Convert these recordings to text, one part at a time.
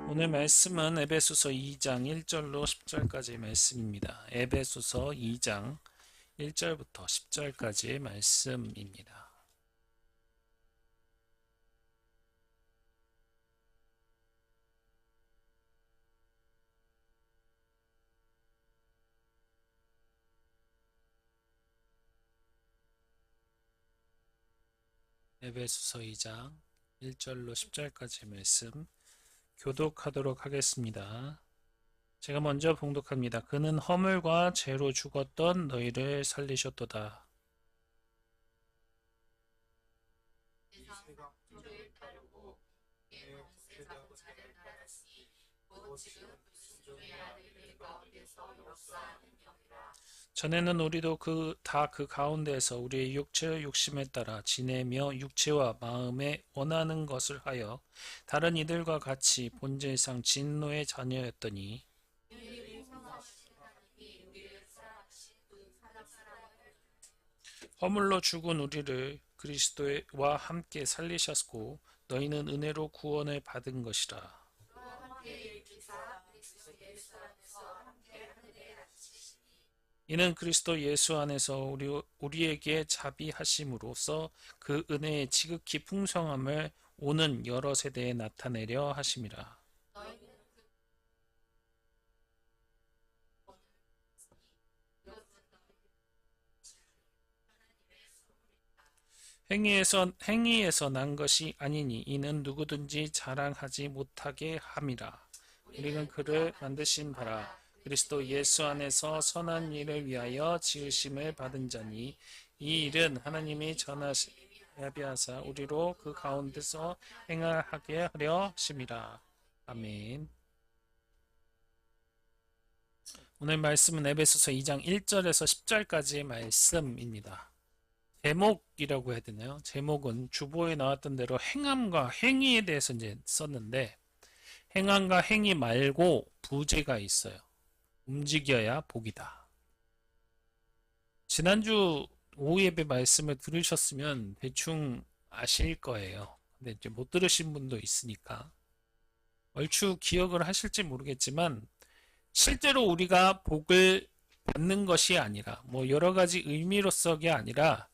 오늘 말씀은 에베소서 2장 1절로 10절까지의 말씀입니다. 에베소서 2장 1절부터 10절까지의 말씀입니다. 에베소서 2장 1절로 10절까지의 말씀 교독하도록 하겠습니다. 제가 먼저 봉독합니다. 그는 허물과 죄로 죽었던 너희를 살리셨도다. 전에는 우리도 다 그 가운데서 우리의 육체의 욕심에 따라 지내며 육체와 마음에 원하는 것을 하여 다른 이들과 같이 본질상 진노의 자녀였더니 허물로 죽은 우리를 그리스도와 함께 살리셨고 너희는 은혜로 구원을 받은 것이라. 이는 그리스도 예수 안에서 우리에게 자비하심으로써 그 은혜의 지극히 풍성함을 오는 여러 세대에 나타내려 하심이라. 행위에서 난 것이 아니니 이는 누구든지 자랑하지 못하게 함이라. 우리는 그를 만드신 바라 그리스도 예수 안에서 선한 일을 위하여 지으심을 받은 자니 이 일은 하나님이 전하시하사 우리로 그 가운데서 행하게 하려 하심이라. 아멘. 오늘 말씀은 에베소서 2장 1절에서 10절까지의 말씀입니다. 제목이라고 해야 되나요? 제목은 주보에 나왔던 대로 행함과 행위에 대해서 이제 썼는데 행함과 행위 말고 부제가 있어요. 움직여야 복이다. 지난주 오후 예배 말씀을 들으셨으면 대충 아실 거예요. 근데 이제 못 들으신 분도 있으니까 얼추 기억을 하실지 모르겠지만 실제로 우리가 복을 받는 것이 아니라 뭐 여러 가지 의미로서가 아니라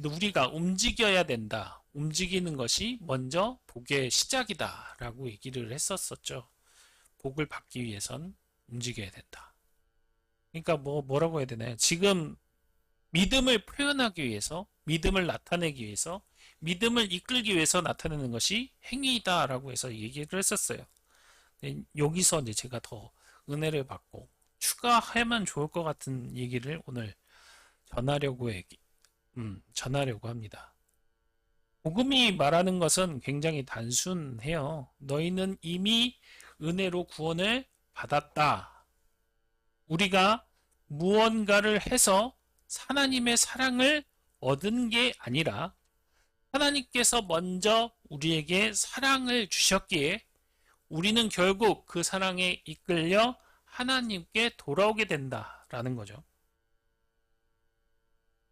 우리가 움직여야 된다. 움직이는 것이 먼저 복의 시작이다 라고 얘기를 했었었죠. 복을 받기 위해선 움직여야 된다. 그러니까 뭐라고 해야 되나요? 지금 믿음을 표현하기 위해서, 믿음을 나타내기 위해서, 믿음을 이끌기 위해서 나타내는 것이 행위이다 라고 해서 얘기를 했었어요. 여기서 이제 제가 더 은혜를 받고 추가하면 좋을 것 같은 얘기를 오늘 전하려고 합니다. 복음이 말하는 것은 굉장히 단순해요. 너희는 이미 은혜로 구원을 받았다. 우리가 무언가를 해서 하나님의 사랑을 얻은 게 아니라 하나님께서 먼저 우리에게 사랑을 주셨기에 우리는 결국 그 사랑에 이끌려 하나님께 돌아오게 된다라는 거죠.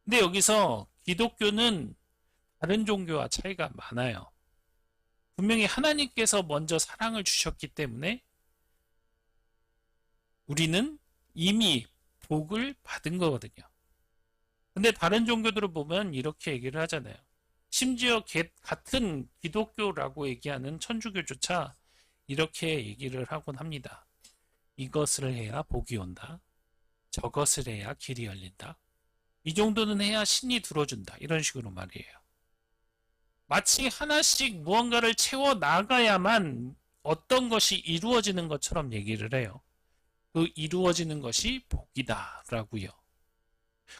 근데 여기서 기독교는 다른 종교와 차이가 많아요. 분명히 하나님께서 먼저 사랑을 주셨기 때문에 우리는 이미 복을 받은 거거든요. 근데 다른 종교들을 보면 이렇게 얘기를 하잖아요. 심지어 같은 기독교라고 얘기하는 천주교조차 이렇게 얘기를 하곤 합니다. 이것을 해야 복이 온다. 저것을 해야 길이 열린다. 이 정도는 해야 신이 들어준다. 이런 식으로 말이에요. 마치 하나씩 무언가를 채워 나가야만 어떤 것이 이루어지는 것처럼 얘기를 해요. 그 이루어지는 것이 복이다 라고요.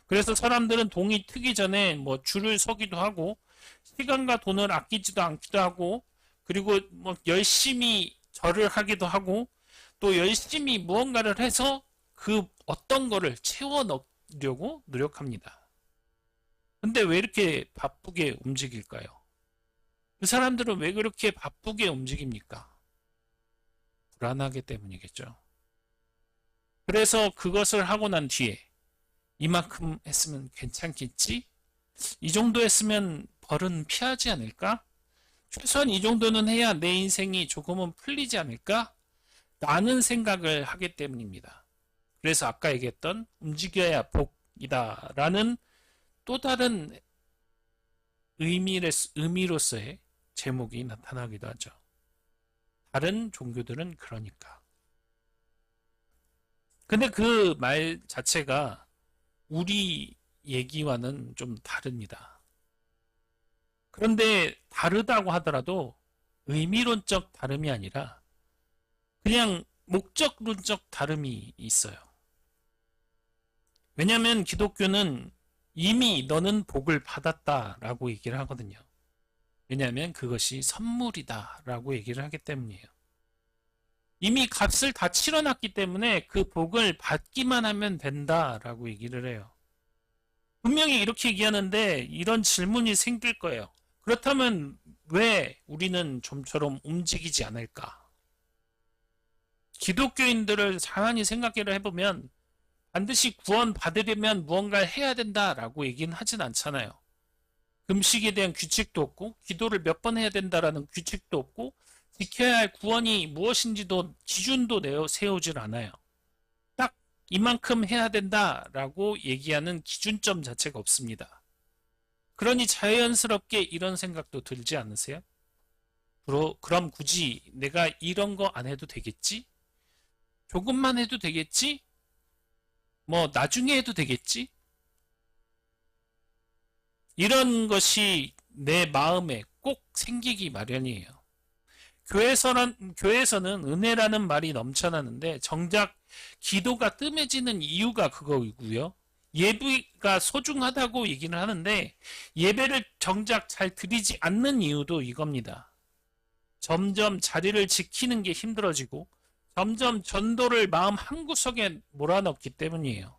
그래서 사람들은 동이 트기 전에 줄을 서기도 하고 시간과 돈을 아끼지도 않기도 하고 그리고 열심히 절을 하기도 하고 또 열심히 무언가를 해서 그 어떤 거를 채워 넣으려고 노력합니다. 근데 왜 이렇게 바쁘게 움직일까요? 그 사람들은 왜 그렇게 바쁘게 움직입니까? 불안하기 때문이겠죠. 그래서 그것을 하고 난 뒤에 이만큼 했으면 괜찮겠지? 이 정도 했으면 벌은 피하지 않을까? 최소한 이 정도는 해야 내 인생이 조금은 풀리지 않을까? 라는 생각을 하기 때문입니다. 그래서 아까 얘기했던 움직여야 복이다 라는 또 다른 의미로서의 제목이 나타나기도 하죠. 다른 종교들은 그러니까. 근데 그 말 자체가 우리 얘기와는 좀 다릅니다. 그런데 다르다고 하더라도 의미론적 다름이 아니라 그냥 목적론적 다름이 있어요. 왜냐하면 기독교는 이미 너는 복을 받았다라고 얘기를 하거든요. 왜냐하면 그것이 선물이다라고 얘기를 하기 때문이에요. 이미 값을 다 치러놨기 때문에 그 복을 받기만 하면 된다라고 얘기를 해요. 분명히 이렇게 얘기하는데 이런 질문이 생길 거예요. 그렇다면 왜 우리는 좀처럼 움직이지 않을까? 기독교인들을 가만히 생각을 해보면 반드시 구원 받으려면 무언가를 해야 된다라고 얘기는 하진 않잖아요. 금식에 대한 규칙도 없고 기도를 몇 번 해야 된다라는 규칙도 없고 지켜야 할 구원이 무엇인지도 기준도 세우질 않아요. 딱 이만큼 해야 된다라고 얘기하는 기준점 자체가 없습니다. 그러니 자연스럽게 이런 생각도 들지 않으세요? 그럼 굳이 내가 이런 거 안 해도 되겠지? 조금만 해도 되겠지? 뭐 나중에 해도 되겠지? 이런 것이 내 마음에 꼭 생기기 마련이에요. 교회에서는 은혜라는 말이 넘쳐나는데 정작 기도가 뜸해지는 이유가 그거이고요. 예배가 소중하다고 얘기는 하는데 예배를 정작 잘 드리지 않는 이유도 이겁니다. 점점 자리를 지키는 게 힘들어지고 점점 전도를 마음 한구석에 몰아넣기 때문이에요.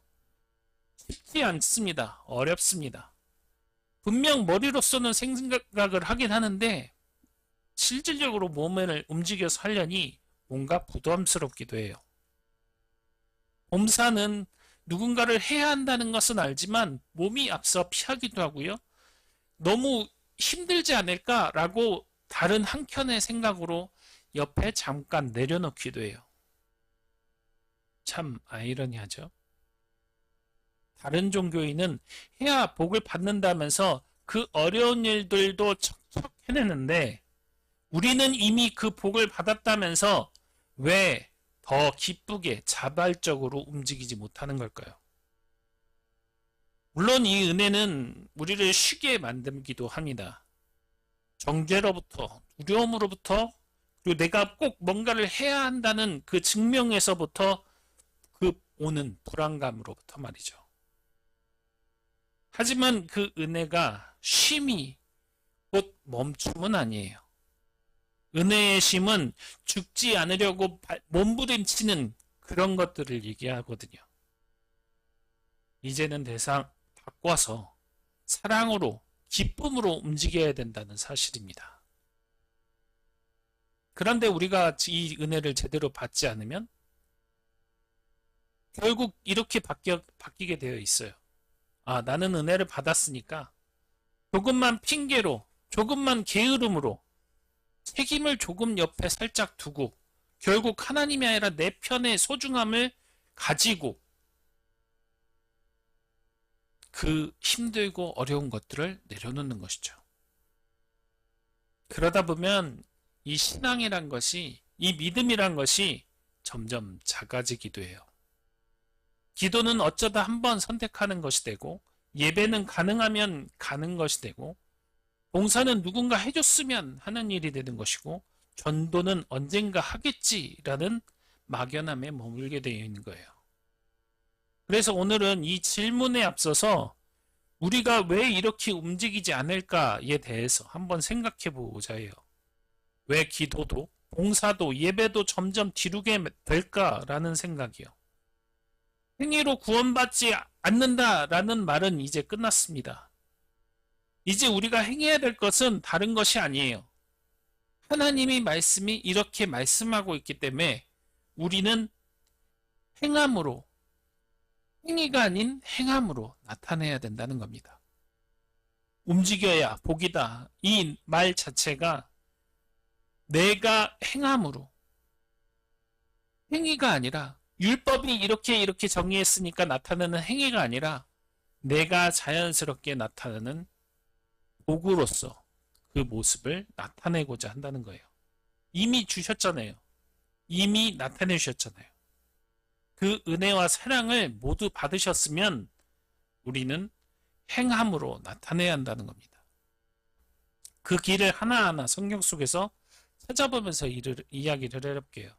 쉽지 않습니다. 어렵습니다. 분명 머리로서는 생각을 하긴 하는데 실질적으로 몸을 움직여서 하려니 뭔가 부담스럽기도 해요. 봉사는 누군가를 해야 한다는 것은 알지만 몸이 앞서 피하기도 하고요. 너무 힘들지 않을까라고 다른 한켠의 생각으로 옆에 잠깐 내려놓기도 해요. 참 아이러니하죠. 다른 종교인은 해야 복을 받는다면서 그 어려운 일들도 척척 해내는데 우리는 이미 그 복을 받았다면서 왜 더 기쁘게 자발적으로 움직이지 못하는 걸까요? 물론 이 은혜는 우리를 쉬게 만들기도 합니다. 정죄로부터, 두려움으로부터, 그리고 내가 꼭 뭔가를 해야 한다는 그 증명에서부터 그 오는 불안감으로부터 말이죠. 하지만 그 은혜가 쉼이 곧 멈춤은 아니에요. 은혜의 쉼은 죽지 않으려고 몸부림치는 그런 것들을 얘기하거든요. 이제는 대상 바꿔서 사랑으로, 기쁨으로 움직여야 된다는 사실입니다. 그런데 우리가 이 은혜를 제대로 받지 않으면 결국 이렇게 바뀌게 되어 있어요. 아, 나는 은혜를 받았으니까 조금만 핑계로, 조금만 게으름으로 책임을 조금 옆에 살짝 두고 결국 하나님이 아니라 내 편의 소중함을 가지고 그 힘들고 어려운 것들을 내려놓는 것이죠. 그러다 보면 이 신앙이란 것이, 이 믿음이란 것이 점점 작아지기도 해요. 기도는 어쩌다 한번 선택하는 것이 되고 예배는 가능하면 가는 것이 되고 봉사는 누군가 해줬으면 하는 일이 되는 것이고 전도는 언젠가 하겠지라는 막연함에 머물게 되어 있는 거예요. 그래서 오늘은 이 질문에 앞서서 우리가 왜 이렇게 움직이지 않을까에 대해서 한번 생각해 보고자 해요. 왜 기도도 봉사도 예배도 점점 뒤로게 될까라는 생각이요. 행위로 구원받지 않는다라는 말은 이제 끝났습니다. 이제 우리가 행해야 될 것은 다른 것이 아니에요. 하나님의 말씀이 이렇게 말씀하고 있기 때문에 우리는 행함으로, 행위가 아닌 행함으로 나타내야 된다는 겁니다. 움직여야 복이다. 이 말 자체가 내가 행함으로, 행위가 아니라 율법이 이렇게 정의했으니까 나타나는 행위가 아니라 내가 자연스럽게 나타나는 복으로서 그 모습을 나타내고자 한다는 거예요. 이미 주셨잖아요. 이미 나타내 주셨잖아요. 그 은혜와 사랑을 모두 받으셨으면 우리는 행함으로 나타내야 한다는 겁니다. 그 길을 하나하나 성경 속에서 찾아보면서 이야기를 해볼게요.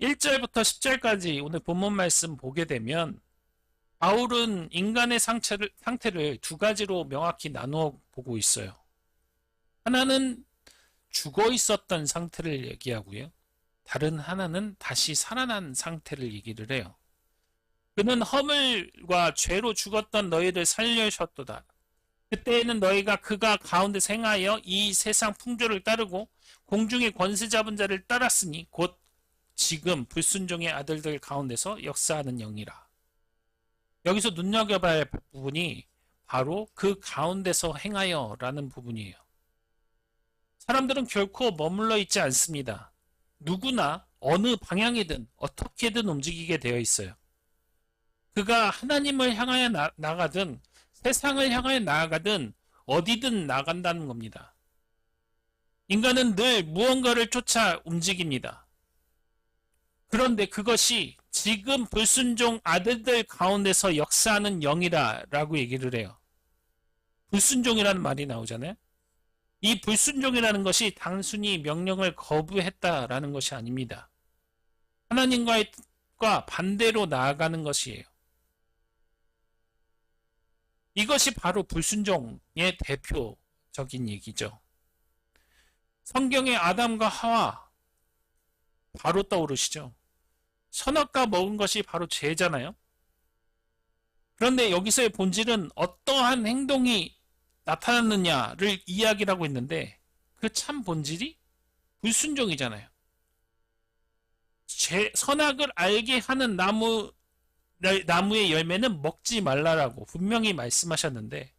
1절부터 10절까지 오늘 본문 말씀 보게 되면 바울은 인간의 상태를 두 가지로 명확히 나누어 보고 있어요. 하나는 죽어 있었던 상태를 얘기하고요. 다른 하나는 다시 살아난 상태를 얘기를 해요. 그는 허물과 죄로 죽었던 너희를 살려주셨도다. 그때에는 너희가 그가 가운데 생하여 이 세상 풍조를 따르고 공중의 권세 잡은 자를 따랐으니 곧 지금 불순종의 아들들 가운데서 역사하는 영이라. 여기서 눈여겨봐야 할 부분이 바로 그 가운데서 행하여 라는 부분이에요. 사람들은 결코 머물러 있지 않습니다. 누구나 어느 방향이든 어떻게든 움직이게 되어 있어요. 그가 하나님을 향하여 나가든 세상을 향하여 나아가든 어디든 나간다는 겁니다. 인간은 늘 무언가를 쫓아 움직입니다. 그런데 그것이 지금 불순종 아들들 가운데서 역사하는 영이라 라고 얘기를 해요. 불순종이라는 말이 나오잖아요. 이 불순종이라는 것이 단순히 명령을 거부했다라는 것이 아닙니다. 하나님과 반대로 나아가는 것이에요. 이것이 바로 불순종의 대표적인 얘기죠. 성경의 아담과 하와 바로 떠오르시죠. 선악과 먹은 것이 바로 죄잖아요. 그런데 여기서의 본질은 어떠한 행동이 나타났느냐를 이야기를 하고 있는데 그 참 본질이 불순종이잖아요. 선악을 알게 하는 나무의 열매는 먹지 말라라고 분명히 말씀하셨는데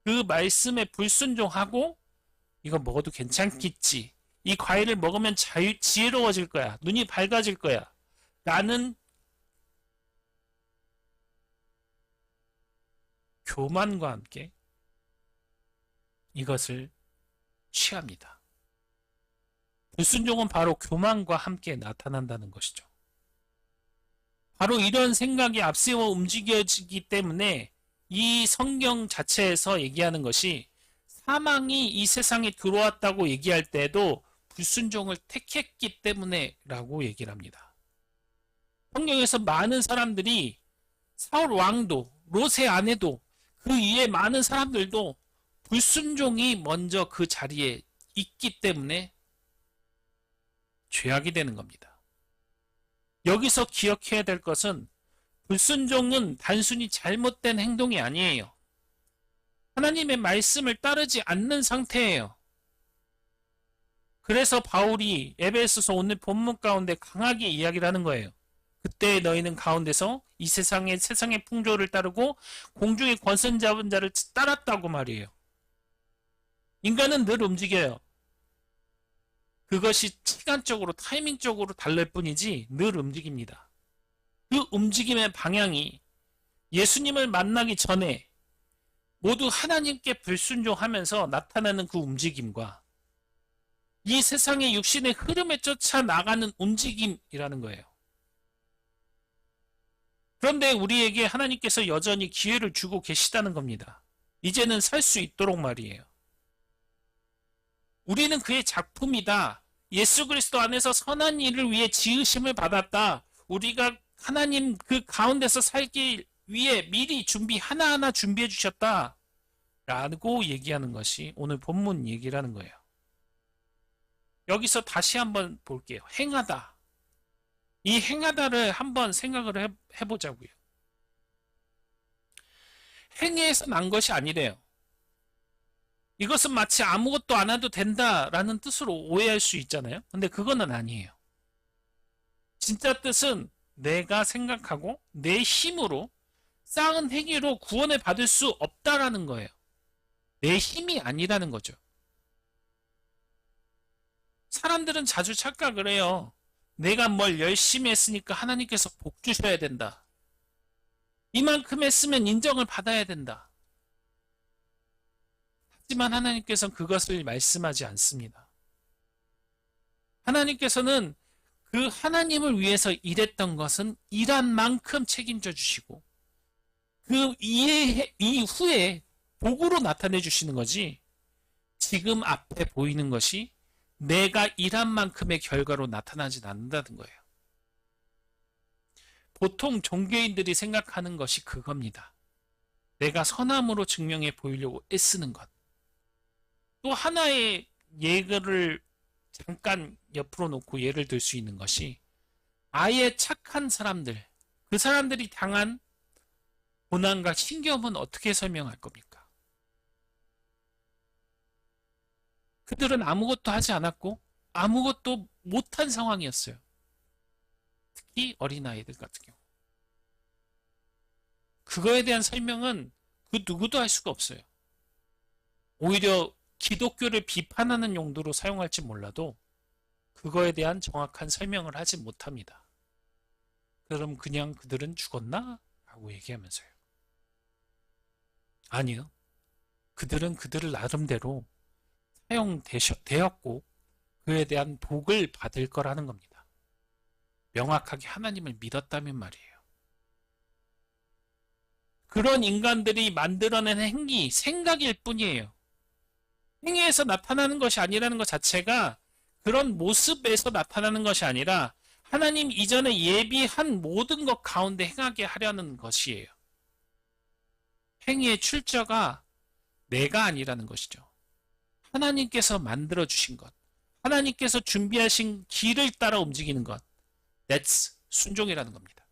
그 말씀에 불순종하고 이거 먹어도 괜찮겠지. 이 과일을 먹으면 지혜로워질 거야. 눈이 밝아질 거야. 라는 교만과 함께 이것을 취합니다. 불순종은 바로 교만과 함께 나타난다는 것이죠. 바로 이런 생각이 앞세워 움직여지기 때문에 이 성경 자체에서 얘기하는 것이 사망이 이 세상에 들어왔다고 얘기할 때도 불순종을 택했기 때문에 라고 얘기를 합니다. 성경에서 많은 사람들이 사울 왕도 롯의 아내도 그 위에 많은 사람들도 불순종이 먼저 그 자리에 있기 때문에 죄악이 되는 겁니다. 여기서 기억해야 될 것은 불순종은 단순히 잘못된 행동이 아니에요. 하나님의 말씀을 따르지 않는 상태예요. 그래서 바울이 에베소서 오늘 본문 가운데 강하게 이야기를 하는 거예요. 그때 너희는 가운데서 이 세상의 풍조를 따르고 공중의 권세 잡은 자를 따랐다고 말이에요. 인간은 늘 움직여요. 그것이 시간적으로 타이밍적으로 다를 뿐이지 늘 움직입니다. 그 움직임의 방향이 예수님을 만나기 전에 모두 하나님께 불순종하면서 나타나는 그 움직임과 이 세상의 육신의 흐름에 쫓아 나가는 움직임이라는 거예요. 그런데 우리에게 하나님께서 여전히 기회를 주고 계시다는 겁니다. 이제는 살 수 있도록 말이에요. 우리는 그의 작품이다. 예수 그리스도 안에서 선한 일을 위해 지으심을 받았다. 우리가 하나님 그 가운데서 살기 위해 미리 하나하나 준비해 주셨다. 라고 얘기하는 것이 오늘 본문 얘기라는 거예요. 여기서 다시 한번 볼게요. 행하다. 이 행하다를 한번 생각을 해보자고요. 행위에서 난 것이 아니래요. 이것은 마치 아무것도 안 해도 된다라는 뜻으로 오해할 수 있잖아요. 근데 그거는 아니에요. 진짜 뜻은 내가 생각하고 내 힘으로 쌓은 행위로 구원을 받을 수 없다라는 거예요. 내 힘이 아니라는 거죠. 사람들은 자주 착각을 해요. 내가 뭘 열심히 했으니까 하나님께서 복 주셔야 된다. 이만큼 했으면 인정을 받아야 된다. 하지만 하나님께서는 그것을 말씀하지 않습니다. 하나님께서는 그 하나님을 위해서 일했던 것은 일한 만큼 책임져 주시고 그 이후에 복으로 나타내 주시는 거지, 지금 앞에 보이는 것이 내가 일한 만큼의 결과로 나타나진 않는다는 거예요. 보통 종교인들이 생각하는 것이 그겁니다. 내가 선함으로 증명해 보이려고 애쓰는 것. 또 하나의 예를 잠깐 옆으로 놓고 예를 들 수 있는 것이, 아예 착한 사람들, 그 사람들이 당한 고난과 신경은 어떻게 설명할 겁니까? 그들은 아무것도 하지 않았고 아무것도 못한 상황이었어요. 특히 어린아이들 같은 경우. 그거에 대한 설명은 그 누구도 할 수가 없어요. 오히려 기독교를 비판하는 용도로 사용할지 몰라도 그거에 대한 정확한 설명을 하지 못합니다. 그럼 그냥 그들은 죽었나? 라고 얘기하면서요. 아니요. 그들은 그들을 나름대로 사용되었고 그에 대한 복을 받을 거라는 겁니다. 명확하게 하나님을 믿었다면 말이에요. 그런 인간들이 만들어낸 행위, 생각일 뿐이에요. 행위에서 나타나는 것이 아니라는 것 자체가, 그런 모습에서 나타나는 것이 아니라 하나님 이전에 예비한 모든 것 가운데 행하게 하려는 것이에요. 행위의 출처가 내가 아니라는 것이죠. 하나님께서 만들어주신 것, 하나님께서 준비하신 길을 따라 움직이는 것, that's 순종이라는 겁니다.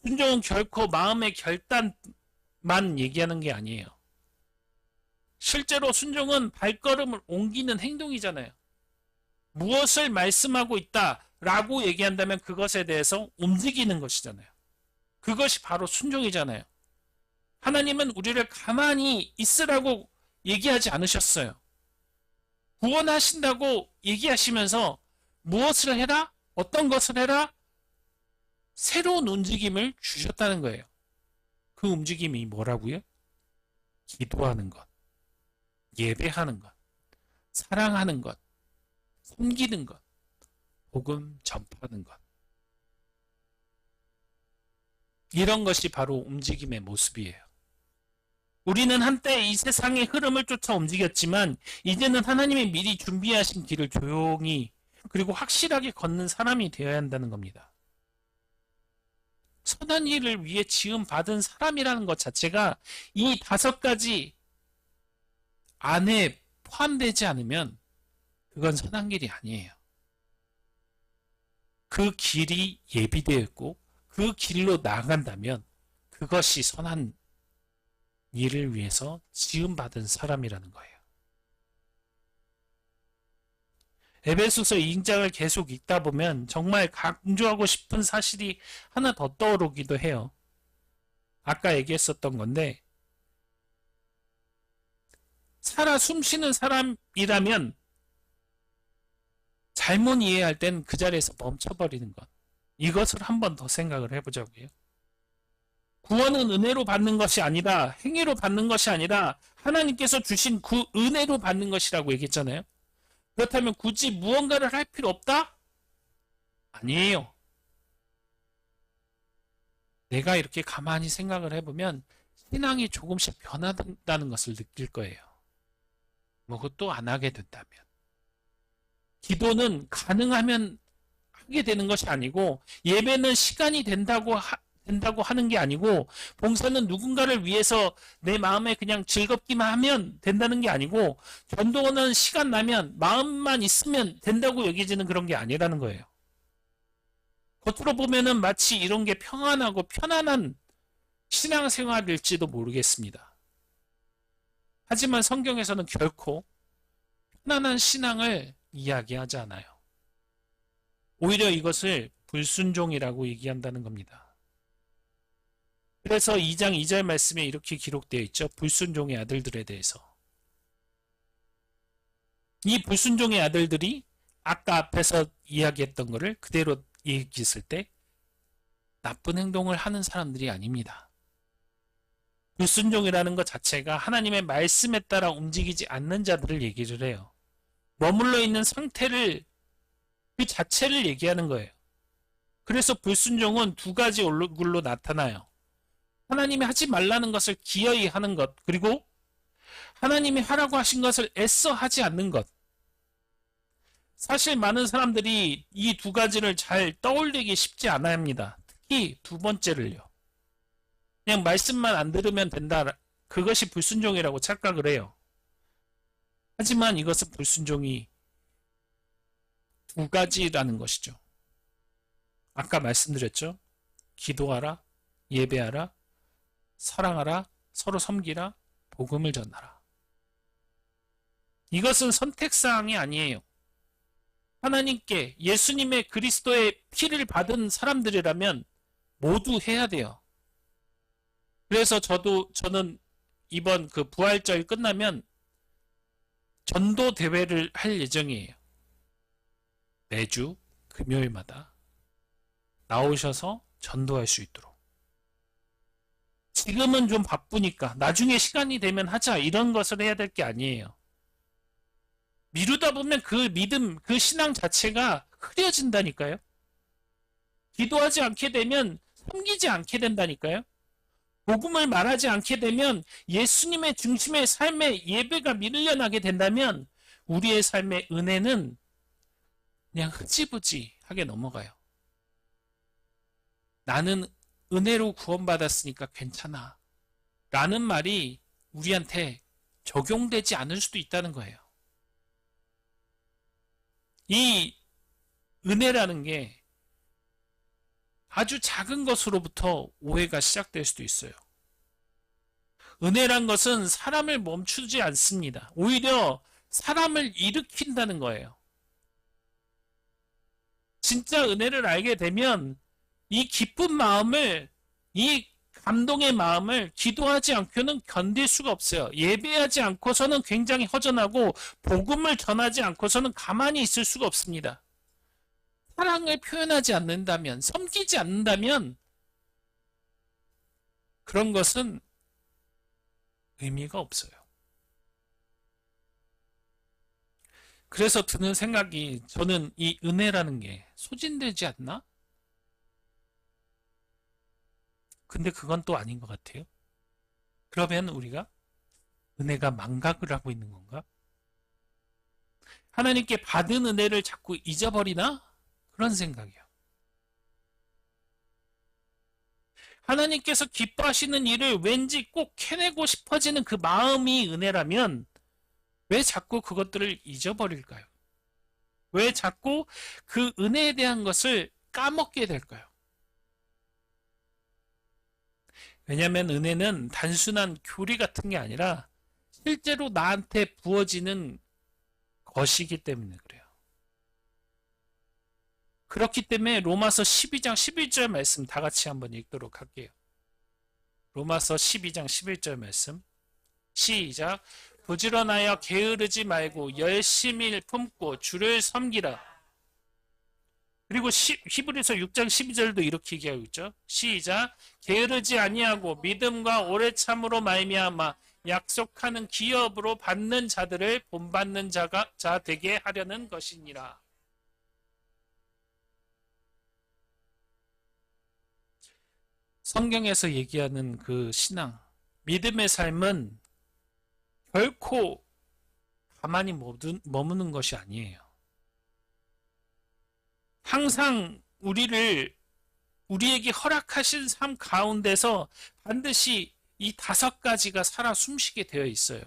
순종은 결코 마음의 결단만 얘기하는 게 아니에요. 실제로 순종은 발걸음을 옮기는 행동이잖아요. 무엇을 말씀하고 있다라고 얘기한다면 그것에 대해서 움직이는 것이잖아요. 그것이 바로 순종이잖아요. 하나님은 우리를 가만히 있으라고 얘기하지 않으셨어요. 구원하신다고 얘기하시면서 무엇을 해라? 어떤 것을 해라? 새로운 움직임을 주셨다는 거예요. 그 움직임이 뭐라고요? 기도하는 것, 예배하는 것, 사랑하는 것, 섬기는 것, 복음 전파하는 것. 이런 것이 바로 움직임의 모습이에요. 우리는 한때 이 세상의 흐름을 쫓아 움직였지만 이제는 하나님이 미리 준비하신 길을 조용히 그리고 확실하게 걷는 사람이 되어야 한다는 겁니다. 선한 일을 위해 지음받은 사람이라는 것 자체가 이 5가지 안에 포함되지 않으면 그건 선한 길이 아니에요. 그 길이 예비되어 있고 그 길로 나아간다면 그것이 선한 일을 위해서 지음받은 사람이라는 거예요. 에베소서 2장을 계속 읽다 보면 정말 강조하고 싶은 사실이 하나 더 떠오르기도 해요. 아까 얘기했었던 건데, 살아 숨쉬는 사람이라면 잘못 이해할 땐 그 자리에서 멈춰버리는 것. 이것을 한 번 더 생각을 해보자고요. 구원은 은혜로 받는 것이 아니라, 행위로 받는 것이 아니라 하나님께서 주신 그 은혜로 받는 것이라고 얘기했잖아요. 그렇다면 굳이 무언가를 할 필요 없다? 아니에요. 내가 이렇게 가만히 생각을 해보면 신앙이 조금씩 변한다는 것을 느낄 거예요. 뭐 그것도 안 하게 된다면. 기도는 가능하면 하게 되는 것이 아니고, 예배는 시간이 된다고 하는 게 아니고, 봉사는 누군가를 위해서 내 마음에 그냥 즐겁기만 하면 된다는 게 아니고, 전도는 시간 나면 마음만 있으면 된다고 여겨지는 그런 게 아니라는 거예요. 겉으로 보면은 마치 이런 게 평안하고 편안한 신앙생활일지도 모르겠습니다. 하지만 성경에서는 결코 편안한 신앙을 이야기하지 않아요. 오히려 이것을 불순종이라고 얘기한다는 겁니다. 그래서 2장 2절 말씀에 이렇게 기록되어 있죠. 불순종의 아들들에 대해서. 이 불순종의 아들들이 아까 앞에서 이야기했던 거를 그대로 얘기했을 때 나쁜 행동을 하는 사람들이 아닙니다. 불순종이라는 것 자체가 하나님의 말씀에 따라 움직이지 않는 자들을 얘기를 해요. 머물러 있는 상태를 그 자체를 얘기하는 거예요. 그래서 불순종은 두 가지 얼굴로 나타나요. 하나님이 하지 말라는 것을 기어이 하는 것, 그리고 하나님이 하라고 하신 것을 애써 하지 않는 것. 사실 많은 사람들이 이 두 가지를 잘 떠올리기 쉽지 않아 합니다. 특히 두 번째를요. 그냥 말씀만 안 들으면 된다. 그것이 불순종이라고 착각을 해요. 하지만 이것은 불순종이 두 가지라는 것이죠. 아까 말씀드렸죠. 기도하라, 예배하라, 사랑하라, 서로 섬기라, 복음을 전하라. 이것은 선택사항이 아니에요. 하나님께 예수님의 그리스도의 피를 받은 사람들이라면 모두 해야 돼요. 그래서 저는 이번 그 부활절 끝나면 전도 대회를 할 예정이에요. 매주 금요일마다 나오셔서 전도할 수 있도록. 지금은 좀 바쁘니까 나중에 시간이 되면 하자 이런 것을 해야 될 게 아니에요. 미루다 보면 그 믿음, 그 신앙 자체가 흐려진다니까요. 기도하지 않게 되면 섬기지 않게 된다니까요. 복음을 말하지 않게 되면 예수님의 중심의 삶의 예배가 밀려나게 된다면 우리의 삶의 은혜는 그냥 흐지부지하게 넘어가요. 나는 은혜로 구원받았으니까 괜찮아 라는 말이 우리한테 적용되지 않을 수도 있다는 거예요. 이 은혜라는 게 아주 작은 것으로부터 오해가 시작될 수도 있어요. 은혜란 것은 사람을 멈추지 않습니다. 오히려 사람을 일으킨다는 거예요. 진짜 은혜를 알게 되면 이 기쁜 마음을, 이 감동의 마음을 기도하지 않고는 견딜 수가 없어요. 예배하지 않고서는 굉장히 허전하고 복음을 전하지 않고서는 가만히 있을 수가 없습니다. 사랑을 표현하지 않는다면, 섬기지 않는다면 그런 것은 의미가 없어요. 그래서 드는 생각이, 저는 이 은혜라는 게 소진되지 않나? 근데 그건 또 아닌 것 같아요. 그러면 우리가 은혜가 망각을 하고 있는 건가? 하나님께 받은 은혜를 자꾸 잊어버리나? 그런 생각이요. 하나님께서 기뻐하시는 일을 왠지 꼭 해내고 싶어지는 그 마음이 은혜라면 왜 자꾸 그것들을 잊어버릴까요? 왜 자꾸 그 은혜에 대한 것을 까먹게 될까요? 왜냐하면 은혜는 단순한 교리 같은 게 아니라 실제로 나한테 부어지는 것이기 때문에 그래요. 그렇기 때문에 로마서 12장 11절 말씀 다 같이 한번 읽도록 할게요. 로마서 12장 11절 말씀 시작. 부지런하여 게으르지 말고 열심히 품고 주를 섬기라. 그리고 히브리서 6장 12절도 이렇게 얘기하고 있죠. 시작. 게으르지 아니하고 믿음과 오래 참으로 말미암아 약속하는 기업으로 받는 자들을 본받는 자 되게 하려는 것이니라. 성경에서 얘기하는 그 신앙, 믿음의 삶은 결코 가만히 머무는 것이 아니에요. 항상 우리에게 허락하신 삶 가운데서 반드시 이 5가지가 살아 숨쉬게 되어 있어요.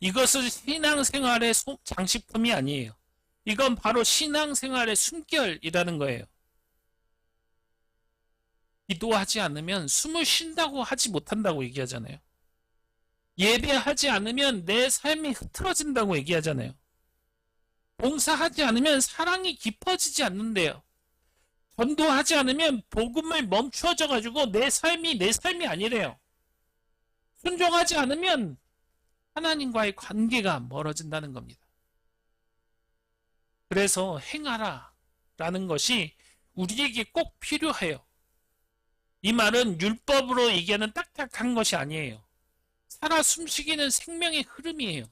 이것은 신앙생활의 장식품이 아니에요. 이건 바로 신앙생활의 숨결이라는 거예요. 기도하지 않으면 숨을 쉰다고 하지 못한다고 얘기하잖아요. 예배하지 않으면 내 삶이 흐트러진다고 얘기하잖아요. 봉사하지 않으면 사랑이 깊어지지 않는데요. 전도하지 않으면 복음을 멈추어져 가지고 내 삶이 아니래요. 순종하지 않으면 하나님과의 관계가 멀어진다는 겁니다. 그래서 행하라 라는 것이 우리에게 꼭 필요해요. 이 말은 율법으로 얘기하는 딱딱한 것이 아니에요. 살아 숨쉬기는 생명의 흐름이에요.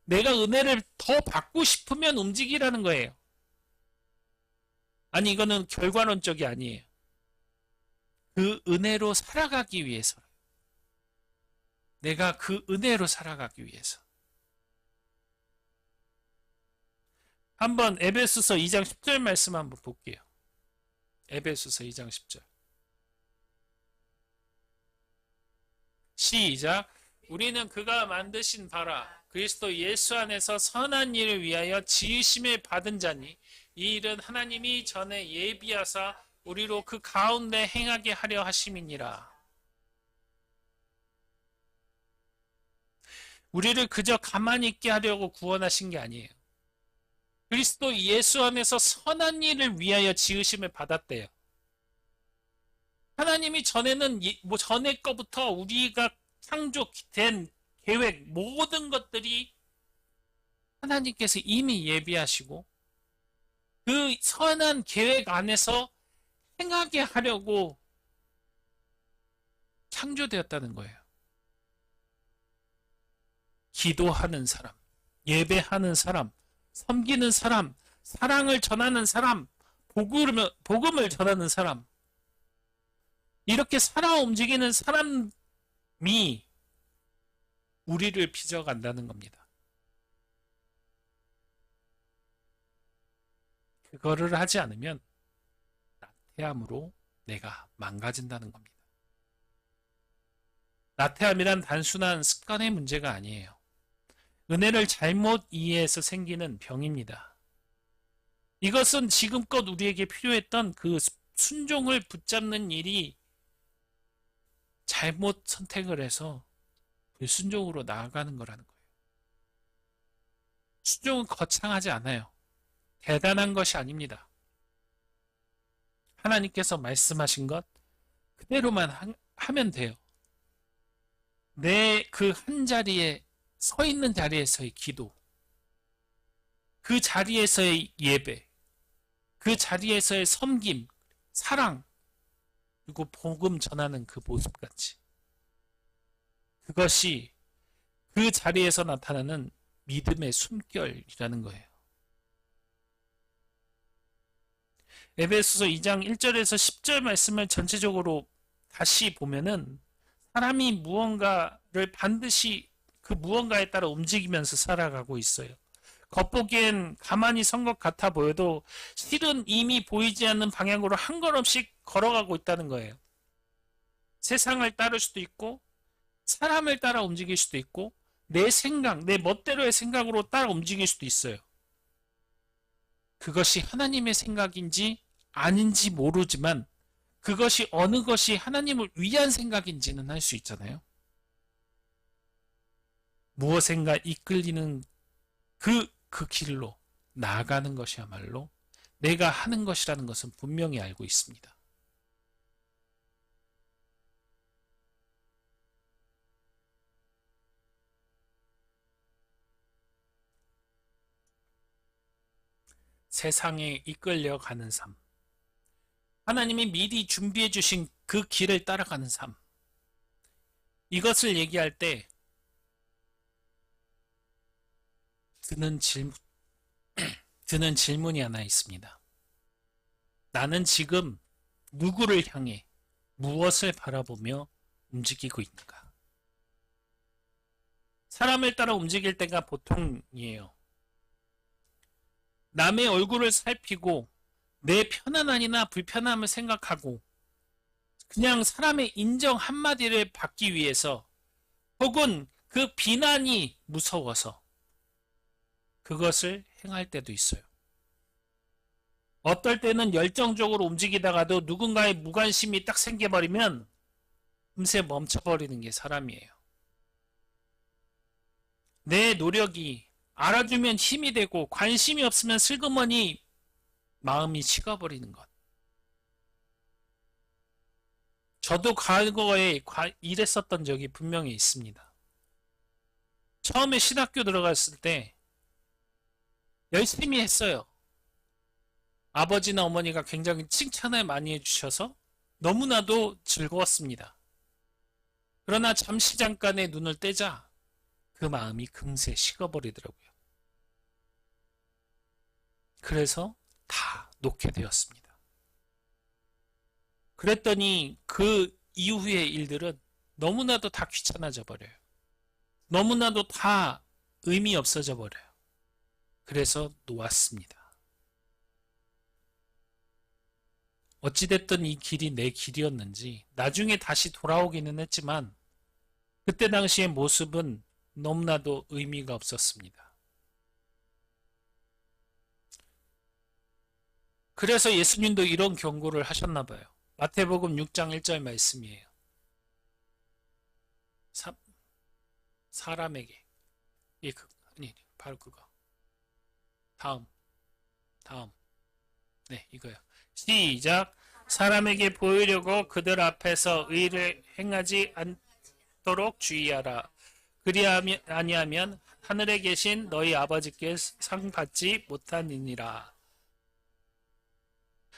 내가 은혜를 더 받고 싶으면 움직이라는 거예요. 아니, 이거는 결과론적이 아니에요. 그 은혜로 살아가기 위해서. 내가 그 은혜로 살아가기 위해서. 한번 에베소서 2장 10절 말씀 한번 볼게요. 에베소서 2장 10절. 시작. 우리는 그가 만드신 바라 그리스도 예수 안에서 선한 일을 위하여 지으심을 받은 자니 이 일은 하나님이 전에 예비하사 우리로 그 가운데 행하게 하려 하심이니라. 우리를 그저 가만히 있게 하려고 구원하신 게 아니에요. 그리스도 예수 안에서 선한 일을 위하여 지으심을 받았대요. 하나님이 전에는 전에 거부터 우리가 창조된 계획 모든 것들이 하나님께서 이미 예비하시고 그 선한 계획 안에서 행하게 하려고 창조되었다는 거예요. 기도하는 사람, 예배하는 사람, 섬기는 사람, 사랑을 전하는 사람, 복음을 전하는 사람, 이렇게 살아 움직이는 사람이 우리를 빚어간다는 겁니다. 그거를 하지 않으면 나태함으로 내가 망가진다는 겁니다. 나태함이란 단순한 습관의 문제가 아니에요. 은혜를 잘못 이해해서 생기는 병입니다. 이것은 지금껏 우리에게 필요했던 그 순종을 붙잡는 일이 잘못 선택을 해서 불순종으로 나아가는 거라는 거예요. 순종은 거창하지 않아요. 대단한 것이 아닙니다. 하나님께서 말씀하신 것 그대로만 하면 돼요. 내 그 한 자리에 서 있는 자리에서의 기도, 그 자리에서의 예배, 그 자리에서의 섬김, 사랑, 그리고 복음 전하는 그 모습같이 그것이 그 자리에서 나타나는 믿음의 숨결이라는 거예요. 에베소서 2장 1절에서 10절 말씀을 전체적으로 다시 보면은 사람이 무언가를 반드시 그 무언가에 따라 움직이면서 살아가고 있어요. 겉보기엔 가만히 선 것 같아 보여도 실은 이미 보이지 않는 방향으로 한 걸음씩 걸어가고 있다는 거예요. 세상을 따를 수도 있고 사람을 따라 움직일 수도 있고 내 생각, 내 멋대로의 생각으로 따라 움직일 수도 있어요. 그것이 하나님의 생각인지 아닌지 모르지만 그것이 어느 것이 하나님을 위한 생각인지는 알 수 있잖아요. 무엇인가 이끌리는 그 길로 나아가는 것이야말로 내가 하는 것이라는 것은 분명히 알고 있습니다. 세상에 이끌려가는 삶. 하나님이 미리 준비해 주신 그 길을 따라가는 삶. 이것을 얘기할 때 드는 질문이 하나 있습니다. 나는 지금 누구를 향해 무엇을 바라보며 움직이고 있는가? 사람을 따라 움직일 때가 보통이에요. 남의 얼굴을 살피고 내 편안함이나 불편함을 생각하고 그냥 사람의 인정 한마디를 받기 위해서 혹은 그 비난이 무서워서 그것을 행할 때도 있어요. 어떨 때는 열정적으로 움직이다가도 누군가의 무관심이 딱 생겨버리면 금세 멈춰버리는 게 사람이에요. 내 노력이 알아주면 힘이 되고 관심이 없으면 슬그머니 마음이 식어버리는 것. 저도 과거에 이랬었던 적이 분명히 있습니다. 처음에 신학교 들어갔을 때 열심히 했어요. 아버지나 어머니가 굉장히 칭찬을 많이 해주셔서 너무나도 즐거웠습니다. 그러나 잠시 잠깐의 눈을 떼자 그 마음이 금세 식어버리더라고요. 그래서 다 놓게 되었습니다. 그랬더니 그 이후의 일들은 너무나도 다 귀찮아져 버려요. 너무나도 다 의미 없어져 버려요. 그래서 놓았습니다. 어찌됐든 이 길이 내 길이었는지 나중에 다시 돌아오기는 했지만 그때 당시의 모습은 너무나도 의미가 없었습니다. 그래서 예수님도 이런 경고를 하셨나 봐요. 마태복음 6장 1절 말씀이에요. 사람에게 아니 바로 그거 다음 네 이거요. 시작. 사람에게 보이려고 그들 앞에서 의를 행하지 않도록 주의하라. 아니하면 하늘에 계신 너희 아버지께 상 받지 못하니라.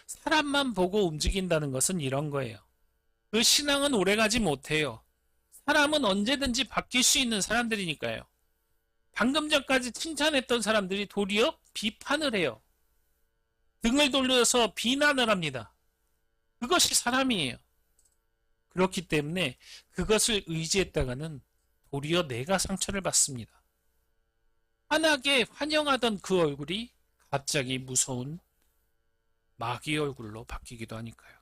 사람만 보고 움직인다는 것은 이런 거예요. 그 신앙은 오래가지 못해요. 사람은 언제든지 바뀔 수 있는 사람들이니까요. 방금 전까지 칭찬했던 사람들이 도리어 비판을 해요. 등을 돌려서 비난을 합니다. 그것이 사람이에요. 그렇기 때문에 그것을 의지했다가는 도리어 내가 상처를 받습니다. 환하게 환영하던 그 얼굴이 갑자기 무서운 마귀 얼굴로 바뀌기도 하니까요.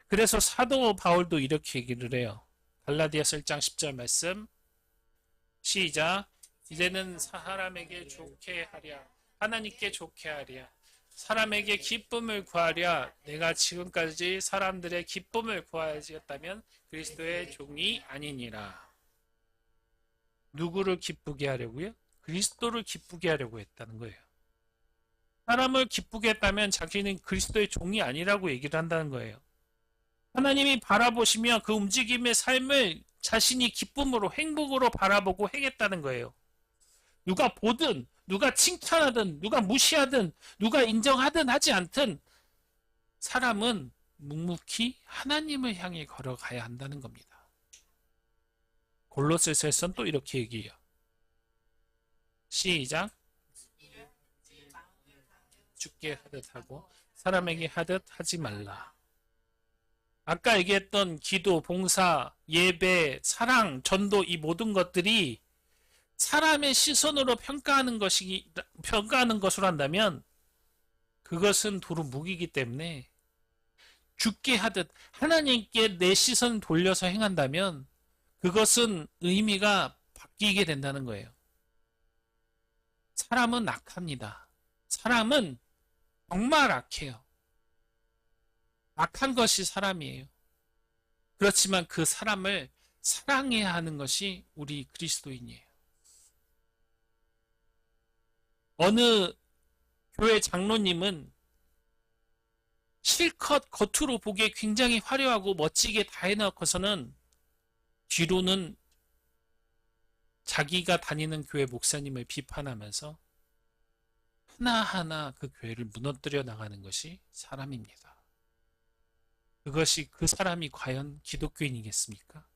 그래서 사도 바울도 이렇게 얘기를 해요. 갈라디아서 1장 10절 말씀 시작. 이제는 사람에게 좋게 하랴 하나님께 좋게 하랴 사람에게 기쁨을 구하랴 내가 지금까지 사람들의 기쁨을 구하였다면 그리스도의 종이 아니니라. 누구를 기쁘게 하려고요? 그리스도를 기쁘게 하려고 했다는 거예요. 사람을 기쁘게 했다면 자기는 그리스도의 종이 아니라고 얘기를 한다는 거예요. 하나님이 바라보시며 그 움직임의 삶을 자신이 기쁨으로 행복으로 바라보고 행했다는 거예요. 누가 보든 누가 칭찬하든 누가 무시하든 누가 인정하든 하지 않든 사람은 묵묵히 하나님을 향해 걸어가야 한다는 겁니다. 골로새서에서는 또 이렇게 얘기해요. 시작. 죽게 하듯 하고 사람에게 하듯 하지 말라. 아까 얘기했던 기도, 봉사, 예배, 사랑, 전도 이 모든 것들이 사람의 시선으로 평가하는 것으로 한다면 그것은 도로 무기이기 때문에 죽게 하듯 하나님께 내 시선 돌려서 행한다면 그것은 의미가 바뀌게 된다는 거예요. 사람은 악합니다. 사람은 정말 악해요. 악한 것이 사람이에요. 그렇지만 그 사람을 사랑해야 하는 것이 우리 그리스도인이에요. 어느 교회 장로님은 실컷 겉으로 보기에 굉장히 화려하고 멋지게 다 해놓고서는 뒤로는 자기가 다니는 교회 목사님을 비판하면서 하나하나 그 교회를 무너뜨려 나가는 것이 사람입니다. 그것이 그 사람이 과연 기독교인이겠습니까?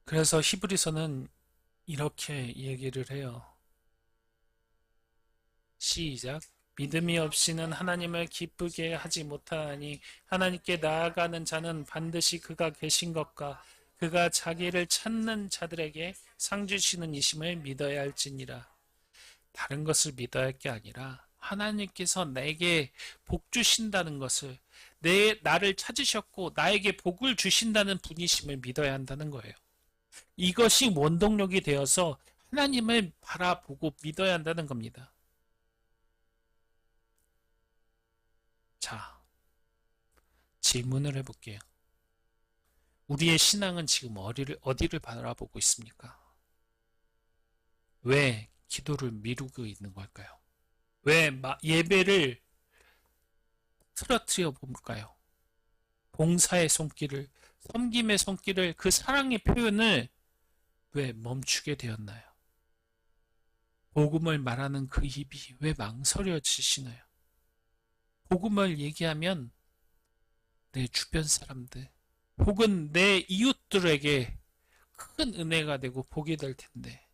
그래서 히브리서는 이렇게 얘기를 해요. 시작. 믿음이 없이는 하나님을 기쁘게 하지 못하니 하나님께 나아가는 자는 반드시 그가 계신 것과 그가 자기를 찾는 자들에게 상 주시는 이심을 믿어야 할지니라. 다른 것을 믿어야 할 게 아니라 하나님께서 내게 복 주신다는 것을 나를 찾으셨고 나에게 복을 주신다는 분이심을 믿어야 한다는 거예요. 이것이 원동력이 되어서 하나님을 바라보고 믿어야 한다는 겁니다. 자, 질문을 해볼게요. 우리의 신앙은 지금 어디를 바라보고 있습니까? 왜 기도를 미루고 있는 걸까요? 왜 예배를 틀어뜨려 볼까요? 봉사의 손길을, 섬김의 손길을, 그 사랑의 표현을 왜 멈추게 되었나요? 복음을 말하는 그 입이 왜 망설여지시나요? 복음을 얘기하면 내 주변 사람들 혹은 내 이웃들에게 큰 은혜가 되고 복이 될 텐데,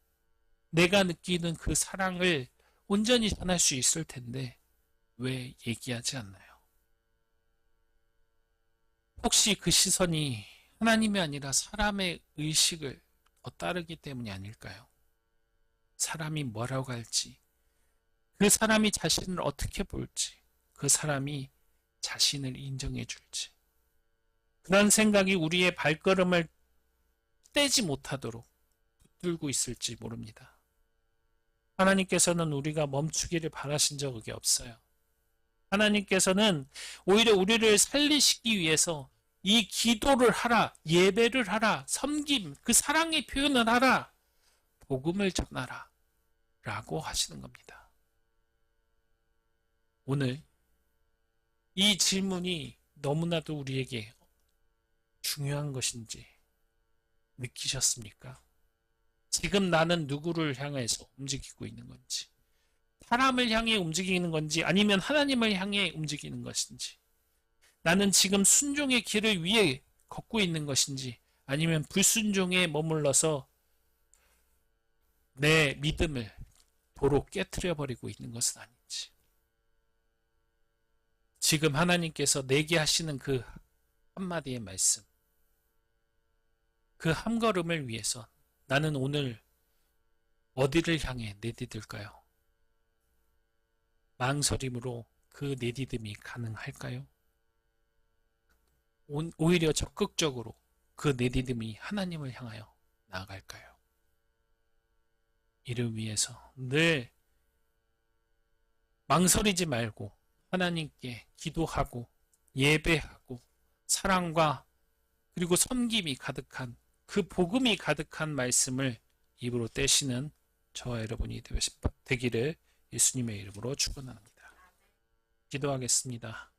내가 느끼는 그 사랑을 온전히 전할 수 있을 텐데 왜 얘기하지 않나요? 혹시 그 시선이 하나님이 아니라 사람의 의식을 더 따르기 때문이 아닐까요? 사람이 뭐라고 할지, 그 사람이 자신을 어떻게 볼지, 그 사람이 자신을 인정해 줄지, 그런 생각이 우리의 발걸음을 떼지 못하도록 붙들고 있을지 모릅니다. 하나님께서는 우리가 멈추기를 바라신 적이 없어요. 하나님께서는 오히려 우리를 살리시기 위해서 이 기도를 하라, 예배를 하라, 섬김, 그 사랑의 표현을 하라, 복음을 전하라 라고 하시는 겁니다. 오늘 이 질문이 너무나도 우리에게 중요한 것인지 느끼셨습니까? 지금 나는 누구를 향해서 움직이고 있는 건지, 사람을 향해 움직이는 건지 아니면 하나님을 향해 움직이는 것인지, 나는 지금 순종의 길을 위해 걷고 있는 것인지 아니면 불순종에 머물러서 내 믿음을 도로 깨트려 버리고 있는 것은 아닌지, 지금 하나님께서 내게 하시는 그 한마디의 말씀, 그 한 걸음을 위해서 나는 오늘 어디를 향해 내디딜까요? 망설임으로 그 내디딤이 가능할까요? 오히려 적극적으로 그 내디딤이 하나님을 향하여 나아갈까요? 이를 위해서 늘 망설이지 말고 하나님께 기도하고 예배하고 사랑과 그리고 섬김이 가득한, 그 복음이 가득한 말씀을 입으로 떼시는 저와 여러분이 되기를 예수님의 이름으로 축원합니다. 기도하겠습니다.